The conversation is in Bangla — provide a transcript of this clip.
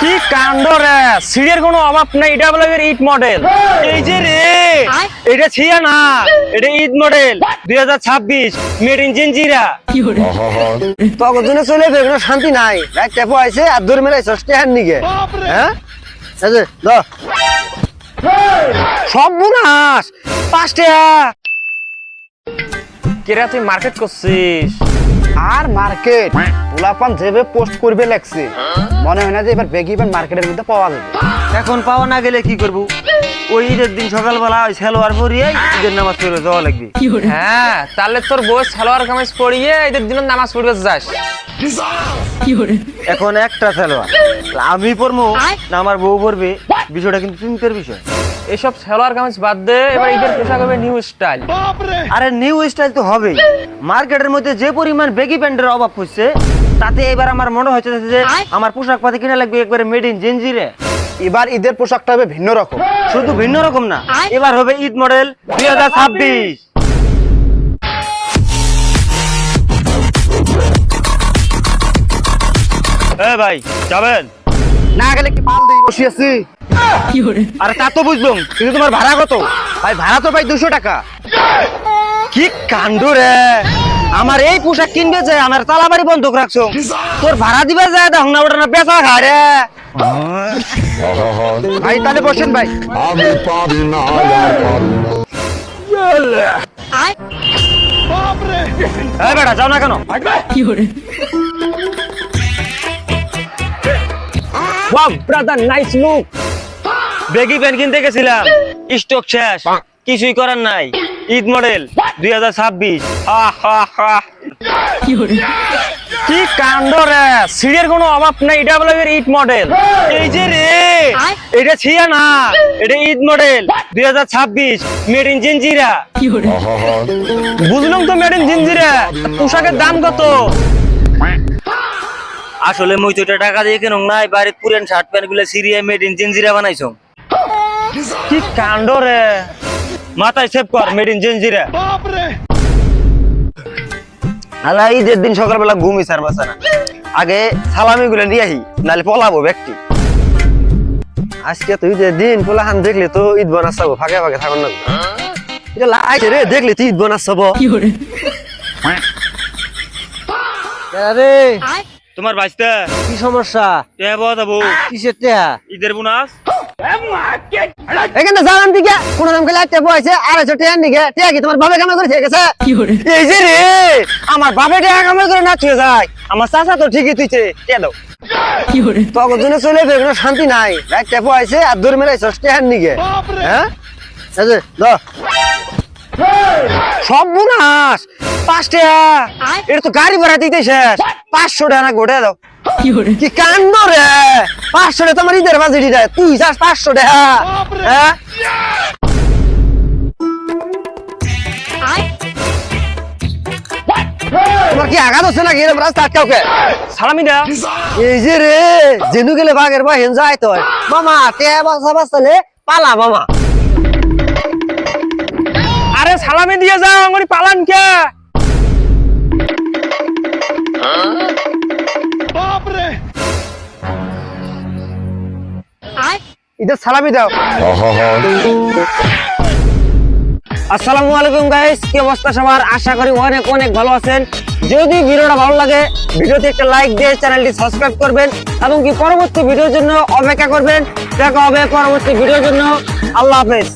কি কাণ্ড রে, সিঁড়ির কোনো অভাব নাই। এটা বলে ঈদ মডেল। এই যে রে, এটা ছিয়া না, এটা ঈদ মডেল 2026 মেড ইন জেনজিরা। তখন জন্য চলে কোনো শান্তি নাই। রাত টেপো আইছে আর দূর মেলাইছ স্টেহার নিগে। হ্যাঁ এই যে ল সর্বনাশ 5 টাকা। কেরা তুই মার্কেট করছিস? আর মার্কেট পোলাপান যেভাবে পোস্ট করবে লাগছে, মনে হয় না যে এবার বেগি ইভেন্ট মার্কেটের মধ্যে পাওয়া যাবে। এখন পাওয়া না গেলে কি করবো? ওই ঈদের দিন সকালবেলা ওই সালোয়ার পরিয়ে ঈদের নামাজ পড়ে যাওয়া লাগবে। হ্যাঁ, তাহলে তোর বউ সালোয়ার কামিজ পরিয়ে ঈদের দিন নামাজ পড়বে যাস। এখন একটা সালোয়ার আমি পরবো না আমার বউ পরবে, বিষয়টা কিন্তু চিন্তার বিষয়। এসব সালোয়ার কামিজ বাদ দে, এবার ঈদের পোশাক হবে নিউ স্টাইল। আরে নিউ স্টাইল তো হবেই। মার্কেটের মধ্যে যে পরিমাণ বেগি প্যান্টের অভাব হচ্ছে, তাতে এবার আমার মনে হচ্ছে যে আমার পোশাক পাতি কিনা লাগবে একবারে মেড ইন জেনজিরে। এবার ঈদের পোশাকটা হবে ভিন্ন রকম। শুধু ভিন্ন রকম না, এবার হবে ঈদ মডেল 2026। ভাই যাবেন না গেলে কি পাল দিয়ে বসে আছি। আরে তা তো বুঝলাম, কিন্তু তোমার ভাড়া কত? ভাই ভাড়া তো ভাই 200 টাকা। কি কাণ্ড রে, আমার এই পোশাক কিনবে যে আমার তালাবাড়ি বন্ধক রাখছো, তোর ভাড়া দিবে যায় দেখো না, ওটা না বেচা খায় রে। ভাই তাহলে বসেন ভাই। আমি পারি না আর পারি না। এই বেটা যাও না কেন? Wow brother, nice look. Baggy pant কিনতে গেছিলাম, স্টক শেষ, কিছুই করার নাই। ঈদ মডেল 2026। কি কাণ্ড রে, সিঁড়ির কোনো অভাব নাই। এটা বলে ঈদ মডেল। এই যে রে, এটা ছিয়া না, এটা ঈদ মডেল 2026 মেড ইন জেনজিরা। বুঝলাম তো, মেড ইন জেনজিরা। পোশাকের দাম কত? আসলে মই তো টাকা দিয়ে কেন নাই, বাড়ির পুরান শার্ট প্যান্ট গুলো সিরিয়া মেড ইন জেনজিরা বানাইছো। কি কাণ্ড রে, মাথায় সেভ কর মেড ইন জেনজিরা। আলা ঈদের দিন সকালবেলা ঘুমই সার বাসা না, আগে সালামি গুলো নিয়ে আহি, নাহলে পলাবো ব্যক্তি। আজকে তো ঈদের দিন পোলাহান দেখলে তো ঈদ বানাচ্ছাবো, ফাঁকে ফাঁকে থাকুন না। এটা লাইছে রে, দেখলে তুই ঈদ বানাচ্ছাবো। আরে তোমার বাইস্তা কি সমস্যা? যাবো কিসের টেহা? ঈদের বোনাস। এখানে জানান দিকে কোন নাম খেলে টেপো আছে 250 টাকা নিকে। টেহা কি তোমার বাবা কামাই করে ঠিক আছে? এই যে রে, আমার বাপে টাকা কামাই করে না ছুঁয়ে যায়, আমার চাচা তো ঠিকই তুইছে, কে দাও। তখন জন্য চলে কোনো শান্তি নাই। রাত টেপো আইছে আর দূর মেলাইছ টেহার নিকে। হ্যাঁ এই যে ল সর্বনাশ 5 টাকা, এটা তো গাড়ি ভাড়া দিতে শেষ। 500 টাকা না গোটা দাও। কি কাণ্ড রে, 500 টাকা তোমার ঈদের বাজেট দেয়, তুই যাস 500 টাকা। হ্যাঁ তোমার কি আঘাত হচ্ছে নাকি এরকম রাস্তা আটকাওকে? সালামি দা। এই যে রে, জেনু গেলে বাঘের বাহিন যায় তো মামা টেয়া বাসা বাঁচালে পালা মামা। আরে সালামি দিয়ে যাও, আঙ্গুরি পালান কে? ঈদের সালামি দাও। আসসালামু আলাইকুম গাইস, কি অবস্থা সবার? আশা করি অনেক অনেক ভালো আছেন। যদি ভিডিওটা ভালো লাগে, ভিডিওতে একটা লাইক দিয়ে চ্যানেলটি সাবস্ক্রাইব করবেন এবং কি পরবর্তী ভিডিওর জন্য অপেক্ষা করবেন। দেখা হবে পরবর্তী ভিডিওর জন্য। আল্লাহ হাফেজ।